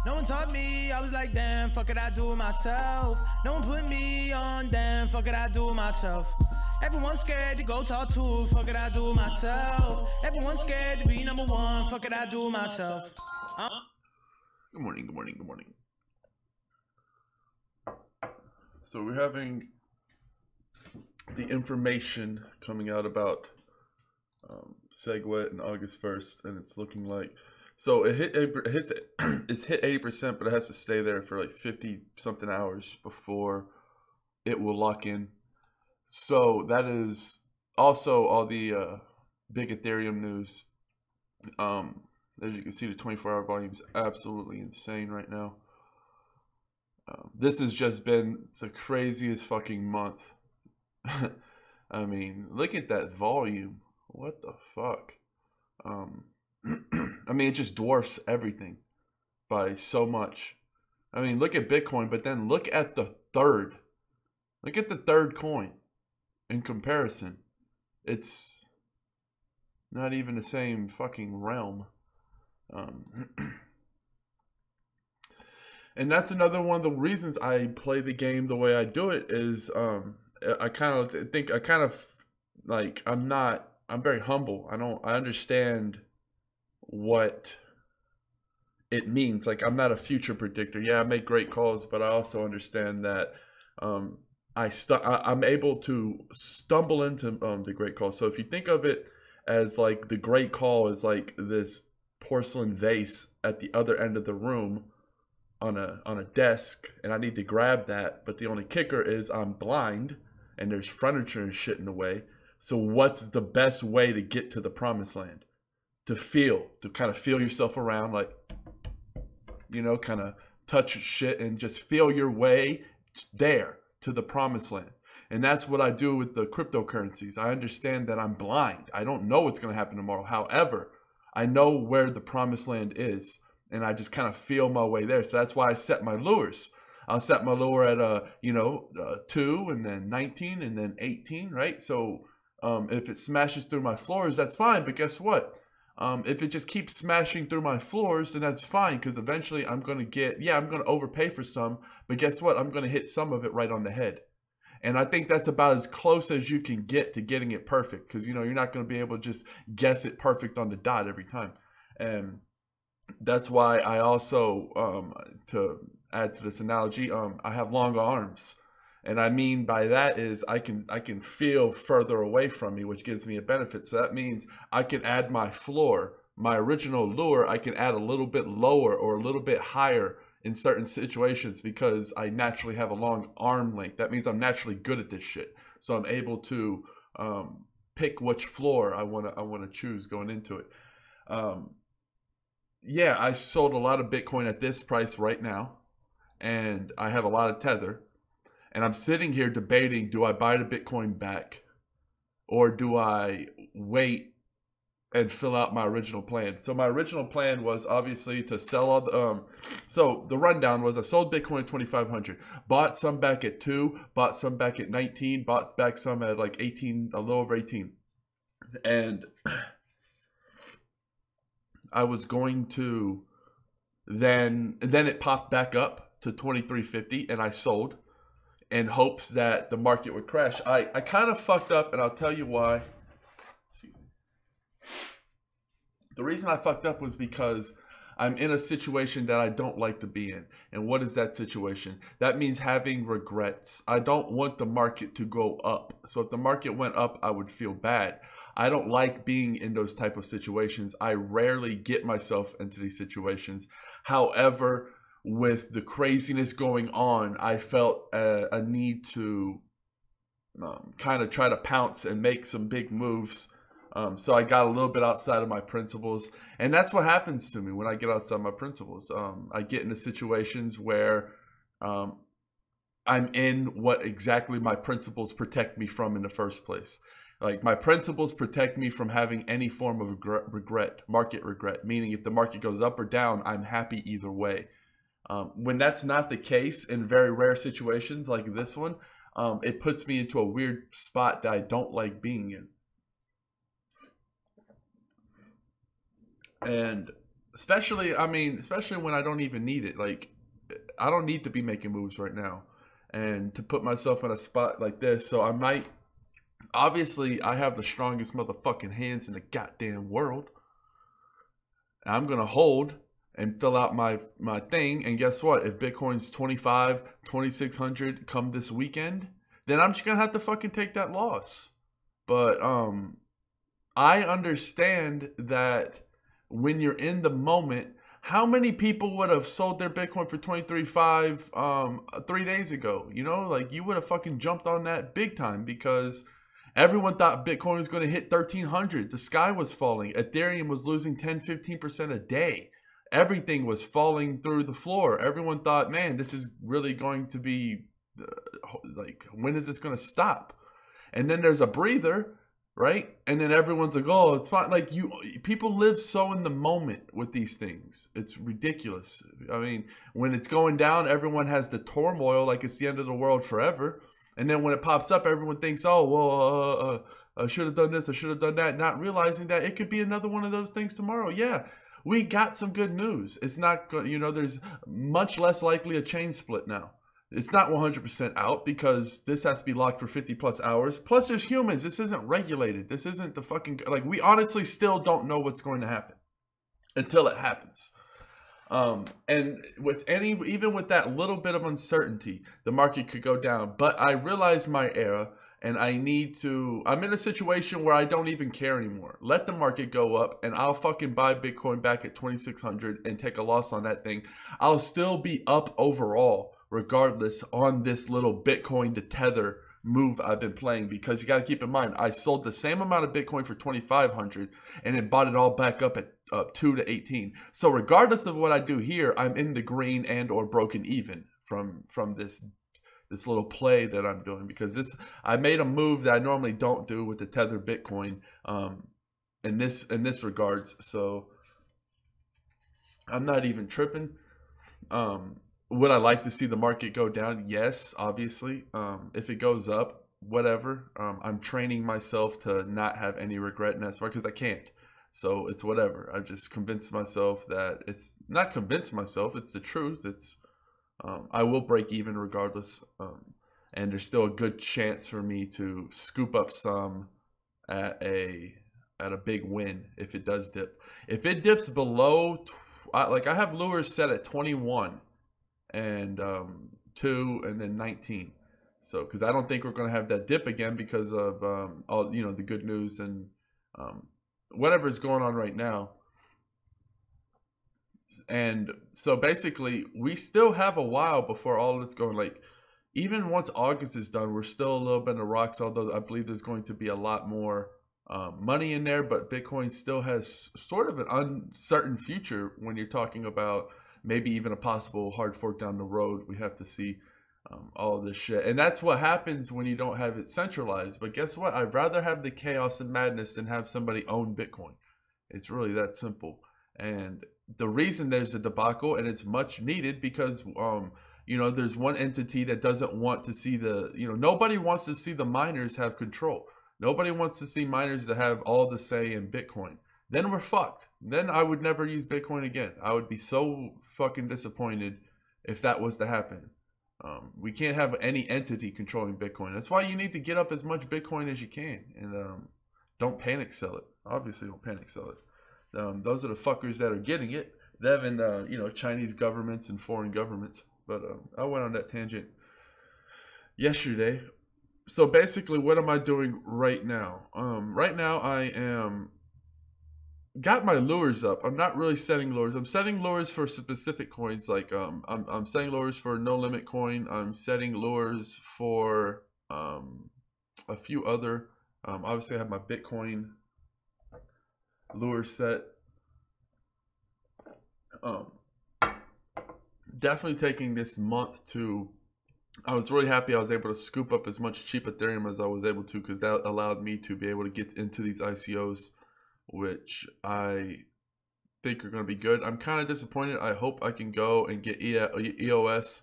No one taught me, I was like, damn, fuck it, I do it myself. No one put me on, damn, fuck it, I do it myself. Everyone's scared to go talk to, fuck it, I do it myself. Everyone's scared to be number one, fuck it, I do it myself. Good morning, good morning, good morning. So we're having the information coming out about SegWit and August 1st, and it's looking like, so it's hit 80%, but it has to stay there for like 50 something hours before it will lock in. So that is also all the big Ethereum news. As you can see, the 24-hour volume is absolutely insane right now. This has just been the craziest fucking month. I mean, look at that volume. What the fuck? I mean, it just dwarfs everything by so much. I mean, look at Bitcoin, but then look at the third. Look at the third coin in comparison. It's not even the same fucking realm. And that's another one of the reasons I play the game the way I do it is I kind of think I'm very humble. I understand what it means. Like, I'm not a future predictor. Yeah, I make great calls, but I also understand that I'm able to stumble into the great call. So if you think of it as like the great call is like this porcelain vase at the other end of the room on a desk, and I need to grab that, but the only kicker is I'm blind and there's furniture and shit in the way. So what's the best way to get to the promised land? To kind of feel yourself around, like, you know, kind of touch shit and just feel your way there to the promised land. And that's what I do with the cryptocurrencies. I understand that I'm blind. I don't know what's going to happen tomorrow. However, I know where the promised land is, and I just kind of feel my way there. So that's why I set my lures. I'll set my lure at 2 and then 19 and then 18, right? So if it smashes through my floors, that's fine. But guess what? If it just keeps smashing through my floors, then that's fine, because eventually I'm going to overpay for some, but guess what? I'm going to hit some of it right on the head. And I think that's about as close as you can get to getting it perfect, because, you know, you're not going to be able to just guess it perfect on the dot every time. And that's why I also, to add to this analogy, I have long arms. And I mean by that is I can feel further away from me, which gives me a benefit. So that means I can add my floor, my original lure, I can add a little bit lower or a little bit higher in certain situations because I naturally have a long arm length. That means I'm naturally good at this shit. So I'm able to pick which floor I wanna choose going into it. Yeah, I sold a lot of Bitcoin at this price right now, and I have a lot of Tether. And I'm sitting here debating, do I buy the Bitcoin back or do I wait and fill out my original plan? So my original plan was obviously to sell all the, so the rundown was I sold Bitcoin at 2,500, bought some back at 2, bought some back at 19, bought back some at like 18, a little over 18. And I was going to, then it popped back up to 2,350 and I sold, in hopes that the market would crash. I kind of fucked up, and I'll tell you why. The reason I fucked up was because I'm in a situation that I don't like to be in. And what is that situation? That means having regrets. I don't want the market to go up. So if the market went up, I would feel bad. I don't like being in those type of situations. I rarely get myself into these situations. However, with the craziness going on, I felt a need to kind of try to pounce and make some big moves. So I got a little bit outside of my principles. And that's what happens to me when I get outside my principles. I get into situations where I'm in what exactly my principles protect me from in the first place. Like, my principles protect me from having any form of regret, market regret, meaning if the market goes up or down, I'm happy either way. When that's not the case in very rare situations like this one, it puts me into a weird spot that I don't like being in. And Especially, I mean, especially when I don't even need it. Like, I don't need to be making moves right now, and to put myself in a spot like this. So I might. Obviously, I have the strongest motherfucking hands in the goddamn world. I'm gonna hold and fill out my thing. And guess what? If Bitcoin's 25, 2600 come this weekend, then I'm just gonna have to fucking take that loss. But I understand that when you're in the moment, how many people would have sold their Bitcoin for 23.5 3 days ago? You know, like you would have fucking jumped on that big time because everyone thought Bitcoin was going to hit 1,300. The sky was falling. Ethereum was losing 10, 15% a day. Everything was falling through the floor. Everyone thought, man, this is really going to be, like, when is this going to stop? And then there's a breather, right? And then everyone's like, oh, it's fine. Like, people live so in the moment with these things. It's ridiculous. I mean, when it's going down, everyone has the turmoil like it's the end of the world forever. And then when it pops up, everyone thinks, oh, well, I should have done this, I should have done that, not realizing that it could be another one of those things tomorrow. Yeah, we got some good news. It's not, you know, there's much less likely a chain split now. It's not 100% out because this has to be locked for 50 plus hours. Plus, there's humans. This isn't regulated. This isn't the fucking, like, we honestly still don't know what's going to happen until it happens. And with even with that little bit of uncertainty, the market could go down. But I realize my era, and I'm in a situation where I don't even care anymore. Let the market go up, and I'll fucking buy Bitcoin back at 2,600 and take a loss on that thing. I'll still be up overall, regardless, on this little Bitcoin to Tether move I've been playing, because you got to keep in mind, I sold the same amount of Bitcoin for 2,500 and then bought it all back up at 2 to 18. So regardless of what I do here, I'm in the green and or broken even from this little play that I'm doing, because I made a move that I normally don't do with the Tether Bitcoin in this regards. So I'm not even tripping. Would I like to see the market go down? Yes, obviously. If it goes up, whatever. I'm training myself to not have any regret in that spot because I can't. So it's whatever. I've just convinced myself that it's not convinced myself. It's the truth. It's I will break even regardless. And there's still a good chance for me to scoop up some at a big win if it does dip. If it dips below, like I have lures set at 21. And 2 and then 19. So because I don't think we're going to have that dip again because of all, you know, the good news and whatever's going on right now. And so basically we still have a while before all of this going, like, even once August is done, we're still a little bit in the rocks, although I believe there's going to be a lot more money in there. But Bitcoin still has sort of an uncertain future when you're talking about maybe even a possible hard fork down the road. We have to see all this shit. And that's what happens when you don't have it centralized. But guess what? I'd rather have the chaos and madness than have somebody own Bitcoin. It's really that simple. And the reason there's a debacle, and it's much needed, because you know, there's one entity that doesn't want to see nobody wants to see the miners have control. Nobody wants to see miners that have all the say in Bitcoin. Then we're fucked. Then I would never use Bitcoin again. I would be so fucking disappointed if that was to happen. We can't have any entity controlling Bitcoin. That's why you need to get up as much Bitcoin as you can, and don't panic sell it. Obviously, don't panic sell it. Those are the fuckers that are getting it. Them and you know, Chinese governments and foreign governments. But I went on that tangent yesterday. So basically, what am I doing right now? Right now, I am got my lures up. I'm not really setting lures. I'm setting lures for specific coins. Like I'm setting lures for No Limit Coin. I'm setting lures for a few other. Obviously, I have my Bitcoin lure set. Definitely taking this month to. I was really happy I was able to scoop up as much cheap Ethereum as I was able to, because that allowed me to be able to get into these ICOs, which I think are going to be good. I'm kind of disappointed. I hope I can go and get EOS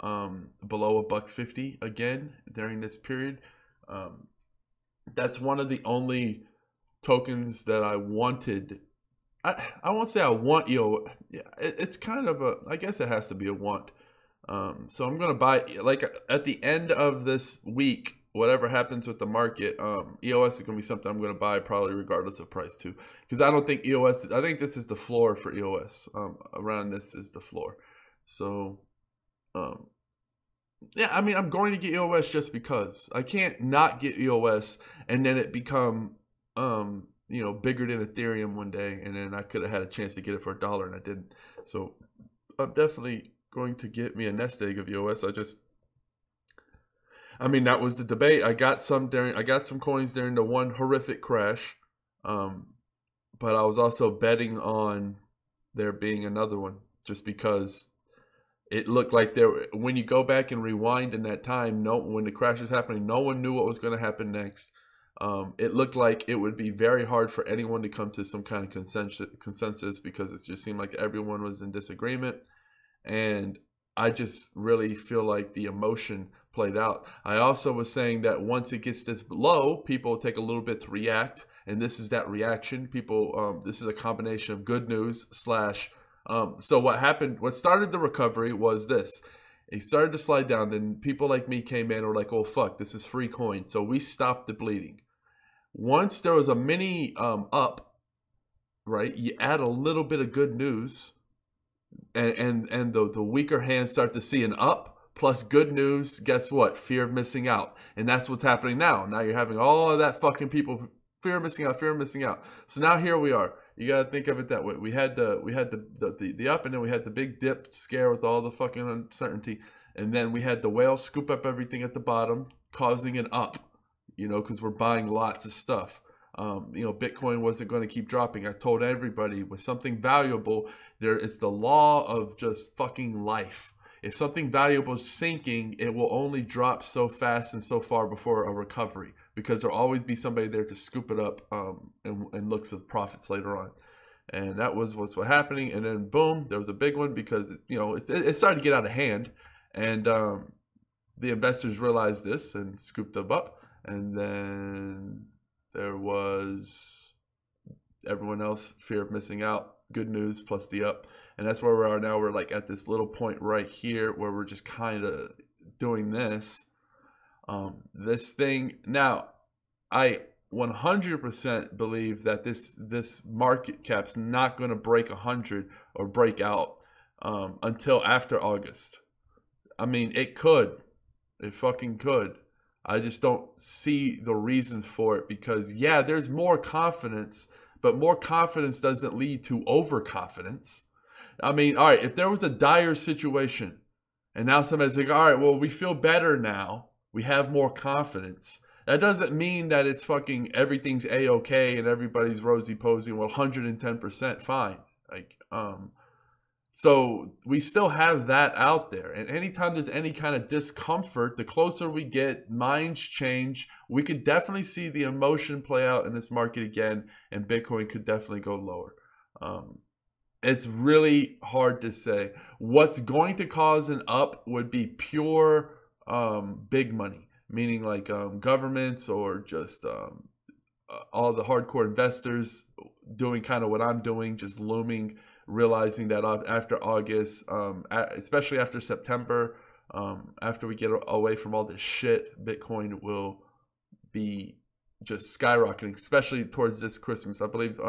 below $1.50 again during this period. That's one of the only tokens that I wanted. I won't say I want EOS. Yeah, it's kind of a, I guess it has to be a want. So I'm gonna buy, like, at the end of this week, whatever happens with the market, EOS is gonna be something I'm gonna buy probably regardless of price too, because I don't think EOS. I think this is the floor for EOS. Around this is the floor. So, yeah, I mean, I'm going to get EOS just because I can't not get EOS and then it become bigger than Ethereum one day, and then I could have had a chance to get it for $1 and I didn't. So I'm definitely going to get me a nest egg of EOS. I mean, that was the debate. I got some coins during the one horrific crash, but I was also betting on there being another one just because it looked like when you go back and rewind in that time, when the crash was happening, no one knew what was going to happen next. It looked like it would be very hard for anyone to come to some kind of consensus because it just seemed like everyone was in disagreement. And I just really feel like the emotion played out. I also was saying that once it gets this low, people take a little bit to react. And this is that reaction. People, this is a combination of good news / so what happened, what started the recovery was this. It started to slide down, and people like me came in and were like, oh, fuck, this is free coin. So we stopped the bleeding. Once there was a mini up, right, you add a little bit of good news, and the weaker hands start to see an up, plus good news, guess what? Fear of missing out. And that's what's happening now. Now you're having all of that fucking people, fear of missing out, fear of missing out. So now here we are. You gotta think of it that way. We had the up, and then we had the big dip scare with all the fucking uncertainty, and then we had the whale scoop up everything at the bottom, causing an up. Because we're buying lots of stuff. Bitcoin wasn't going to keep dropping. I told everybody with something valuable, it's the law of just fucking life. If something valuable is sinking, it will only drop so fast and so far before a recovery, because there'll always be somebody there to scoop it up and looks of profits later on. And that was what's happening. And then boom, there was a big one because it started to get out of hand, and the investors realized this and scooped them up. And then there was everyone else, fear of missing out, good news plus the up. And that's where we are now. We're like at this little point right here where we're just kind of doing this. This thing. Now, I 100% believe that this market cap's not going to break 100 or break out until after August. I mean, it could. It fucking could. I just don't see the reason for it because, yeah, there's more confidence, but more confidence doesn't lead to overconfidence. I mean, all right, if there was a dire situation and now somebody's like, all right, well, we feel better now. We have more confidence. That doesn't mean that it's fucking everything's A-okay and everybody's rosy-posy, well, 110% fine. So we still have that out there. And anytime there's any kind of discomfort, the closer we get, minds change. We could definitely see the emotion play out in this market again, and Bitcoin could definitely go lower. It's really hard to say. What's going to cause an up would be pure big money, meaning like governments or just all the hardcore investors doing kind of what I'm doing, just looming, realizing that after August, especially after September, after we get away from all this shit, Bitcoin will be just skyrocketing, especially towards this Christmas. I believe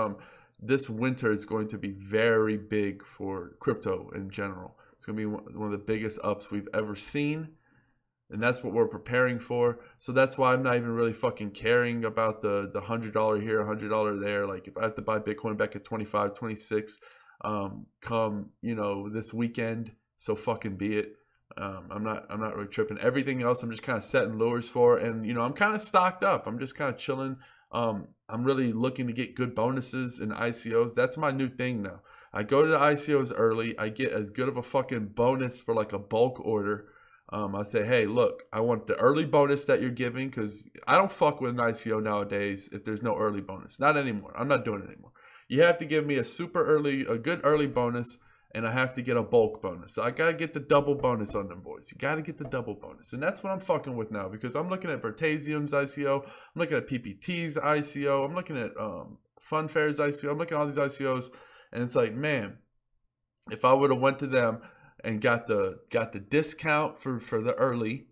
this winter is going to be very big for crypto in general. It's going to be one of the biggest ups we've ever seen. And that's what we're preparing for. So that's why I'm not even really fucking caring about the $100 here, $100 there. Like if I have to buy Bitcoin back at 25, 26, come, this weekend, so fucking be it. I'm not really tripping. Everything else I'm just kind of setting lures for, and I'm kind of stocked up. I'm just kind of chilling. I'm really looking to get good bonuses in ICOs. That's my new thing now. I go to the ICOs early. I get as good of a fucking bonus for like a bulk order. I say, hey, look, I want the early bonus that you're giving, because I don't fuck with an ICO nowadays if there's no early bonus. Not anymore. I'm not doing it anymore. You have to give me a good early bonus, and I have to get a bulk bonus. So I got to get the double bonus on them, boys. You got to get the double bonus. And that's what I'm fucking with now, because I'm looking at Vertasium's ICO. I'm looking at PPT's ICO. I'm looking at Funfair's ICO. I'm looking at all these ICOs. And it's like, man, if I would have went to them and got the discount for the early,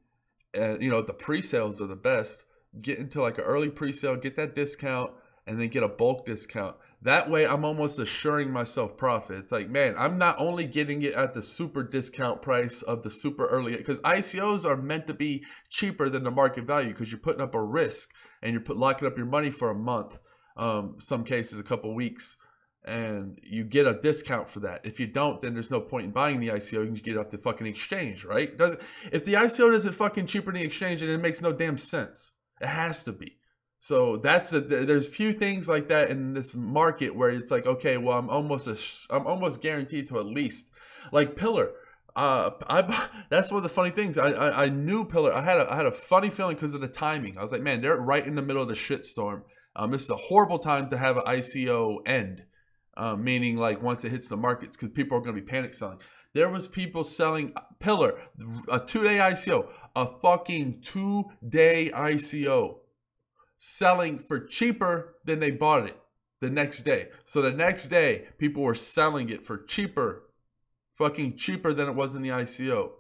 and you know, the pre-sales are the best. Get into like an early pre-sale, get that discount, and then get a bulk discount. That way I'm almost assuring myself profit. It's like, man, I'm not only getting it at the super discount price of the super early, because ICOs are meant to be cheaper than the market value because you're putting up a risk and you're locking up your money for a month, some cases a couple weeks, and you get a discount for that. If you don't, then there's no point in buying the ICO. You can get it off the fucking exchange, right? If the ICO doesn't fucking cheaper than the exchange, then it makes no damn sense. It has to be. So there's few things like that in this market where it's like, okay, well, I'm almost guaranteed to at least, like Pillar. That's one of the funny things. I knew Pillar. I had a funny feeling because of the timing. I was like, man, they're right in the middle of the shitstorm. This is a horrible time to have an ICO end, meaning like once it hits the markets, because people are going to be panic selling. There was people selling Pillar, a 2-day ICO, a fucking 2-day ICO, selling for cheaper than they bought it the next day. So the next day, people were selling it for cheaper, fucking cheaper than it was in the ICO.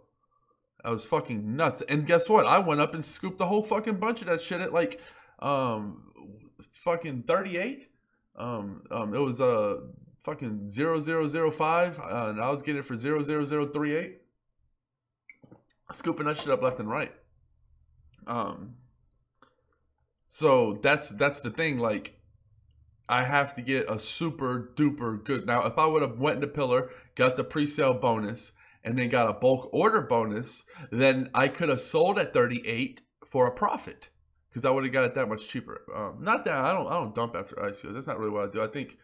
That was fucking nuts. And guess what? I went up and scooped the whole fucking bunch of that shit at like fucking 38. It was fucking 0005, and I was getting it for 00038. Scooping that shit up left and right. So that's the thing. Like, I have to get a super duper good. Now, if I would have went into Pillar, got the pre-sale bonus, and then got a bulk order bonus, then I could have sold at 38 for a profit, because I would have got it that much cheaper. Not that I don't dump after ICO. That's not really what I do. I think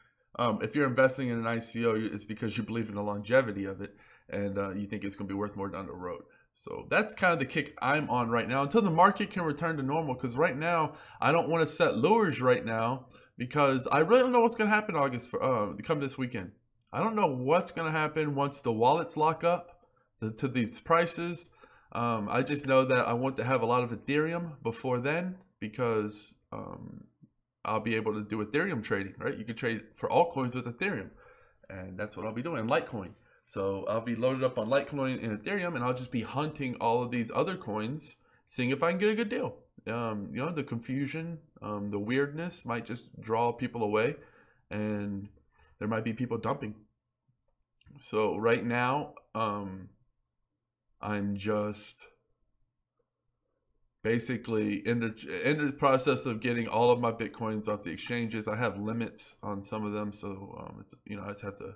if you're investing in an ICO, it's because you believe in the longevity of it, and you think it's going to be worth more down the road. So that's kind of the kick I'm on right now until the market can return to normal. Because right now, I don't want to set lures right now because I really don't know what's going to happen come this weekend. I don't know what's going to happen once the wallets lock up to these prices. I just know that I want to have a lot of Ethereum before then, because I'll be able to do Ethereum trading, right? You can trade for altcoins with Ethereum, and that's what I'll be doing, and Litecoin. So I'll be loaded up on Litecoin and Ethereum, and I'll just be hunting all of these other coins, seeing if I can get a good deal. You know, the confusion, the weirdness might just draw people away, and there might be people dumping. So right now, I'm just basically in the process of getting all of my Bitcoins off the exchanges. I have limits on some of them, so it's, you know, I just have to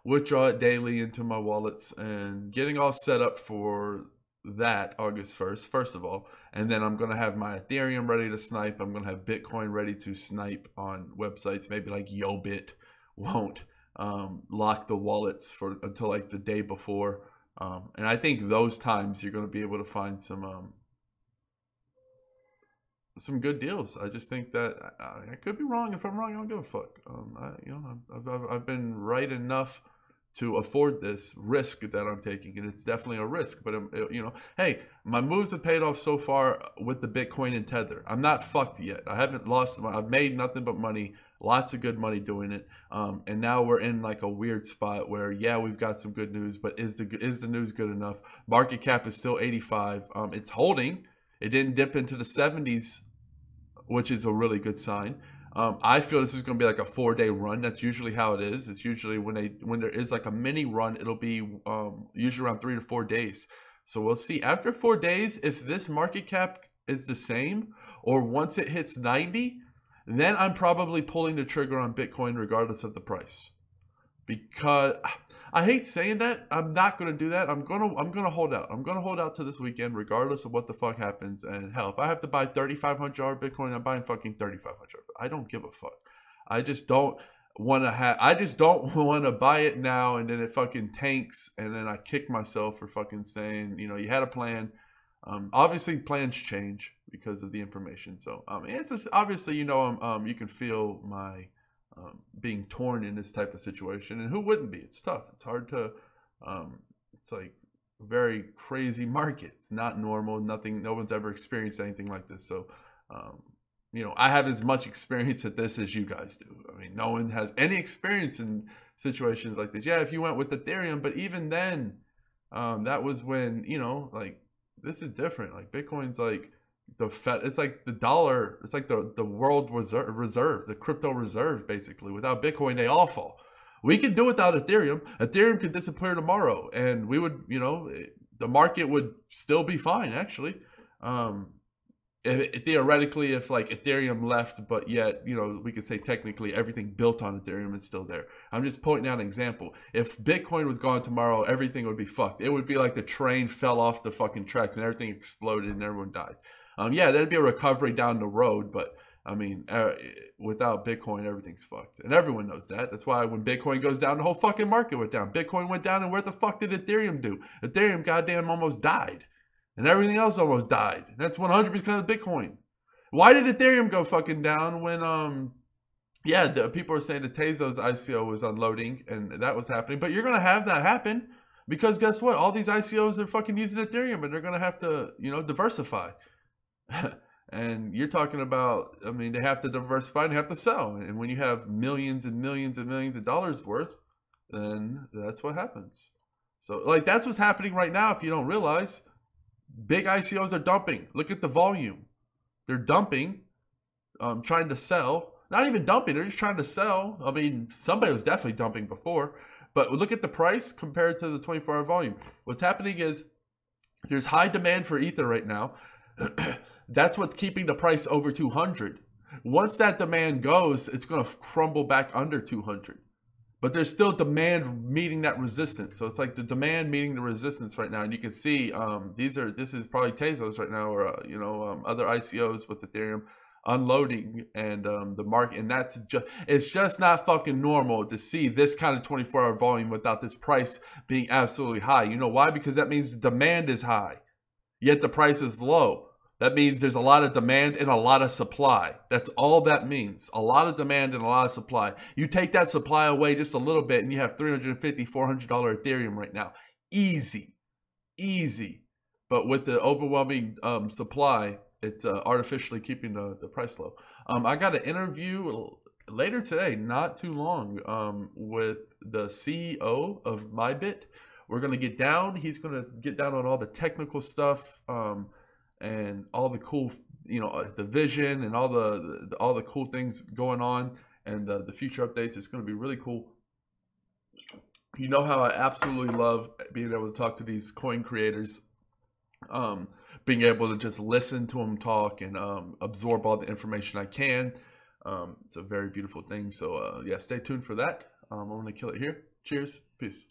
withdraw it daily into my wallets, and getting all set up for that August 1st, first of all. And then I'm going to have my Ethereum ready to snipe. I'm going to have Bitcoin ready to snipe on websites. Maybe like YoBit won't lock the wallets until like the day before. And I think those times you're going to be able to find some good deals. I just think that I could be wrong. If I'm wrong, I don't give a fuck. I've been right enough to afford this risk that I'm taking, and it's definitely a risk. But you know, hey, my moves have paid off so far with the Bitcoin and Tether. I'm not fucked yet. I haven't lost. I've made nothing but money, lots of good money doing it. And now we're in like a weird spot where, yeah, we've got some good news, but is the news good enough? Market cap is still 85. It's holding. It didn't dip into the 70s, which is a really good sign. I feel this is going to be like a 4-day run. That's usually how it is. It's usually when there is like a mini run, it'll be usually around 3 to 4 days. So we'll see after 4 days if this market cap is the same, or once it hits 90, then I'm probably pulling the trigger on Bitcoin regardless of the price. Because I hate saying that. I'm not going to do that. I'm going to hold out. I'm going to hold out to this weekend regardless of what the fuck happens. And hell, if I have to buy $3,500 Bitcoin, I'm buying fucking $3,500. I don't give a fuck. I just don't want to buy it now and then it fucking tanks and then I kick myself for fucking saying, you know, you had a plan. Obviously plans change because of the information. So it's just, obviously, you know, you can feel my being torn in this type of situation, and who wouldn't be? It's tough. It's hard to it's like a very crazy market. It's not normal. No one's ever experienced anything like this. So you know, I have as much experience at this as you guys do. I mean, no one has any experience in situations like this. Yeah, if you went with Ethereum, but even then, that was when, you know, like, this is different. Like, Bitcoin's like the Fed, it's like the dollar, it's like the world reserve, the crypto reserve, basically. Without Bitcoin, they all fall. We can do without Ethereum. Ethereum could disappear tomorrow, and we would, you know, the market would still be fine, actually. Theoretically, if like Ethereum left, but yet, you know, we could say technically everything built on Ethereum is still there. I'm just pointing out an example. If Bitcoin was gone tomorrow, everything would be fucked. It would be like the train fell off the fucking tracks and everything exploded and everyone died. Yeah, there'd be a recovery down the road, but I mean, without Bitcoin, everything's fucked. And everyone knows that. That's why when Bitcoin goes down, the whole fucking market went down. Bitcoin went down, and where the fuck did Ethereum do? Ethereum goddamn almost died. And everything else almost died. That's 100% of Bitcoin. Why did Ethereum go fucking down when, yeah, the people are saying that Tezos ICO was unloading and that was happening. But you're going to have that happen because guess what? All these ICOs are fucking using Ethereum and they're going to have to, you know, diversify. And you're talking about, I mean, they have to diversify and have to sell. And when you have millions and millions and millions of dollars worth, then that's what happens. So, like, that's what's happening right now if you don't realize. Big ICOs are dumping. Look at the volume. They're dumping, trying to sell. Not even dumping, they're just trying to sell. I mean, somebody was definitely dumping before. But look at the price compared to the 24-hour volume. What's happening is there's high demand for Ether right now. That's what's keeping the price over 200. Once that demand goes, it's going to crumble back under 200. But there's still demand meeting that resistance. So it's like the demand meeting the resistance right now. And you can see this is probably Tezos right now, or you know, other ICOs with Ethereum unloading, and the market, and it's just not fucking normal to see this kind of 24-hour volume without this price being absolutely high. You know why? Because that means the demand is high, yet the price is low. That means there's a lot of demand and a lot of supply. That's all that means. A lot of demand and a lot of supply. You take that supply away just a little bit and you have $350, $400 Ethereum right now. Easy. Easy. But with the overwhelming supply, it's artificially keeping the price low. I got an interview later today, not too long, with the CEO of MyBit. We're going to get down. He's going to get down on all the technical stuff, and all the cool, you know, the vision and all the cool things going on, and the future updates. It's going to be really cool. You know how I absolutely love being able to talk to these coin creators, being able to just listen to them talk and absorb all the information I can. It's a very beautiful thing. So yeah, stay tuned for that. I'm going to kill it here. Cheers. Peace.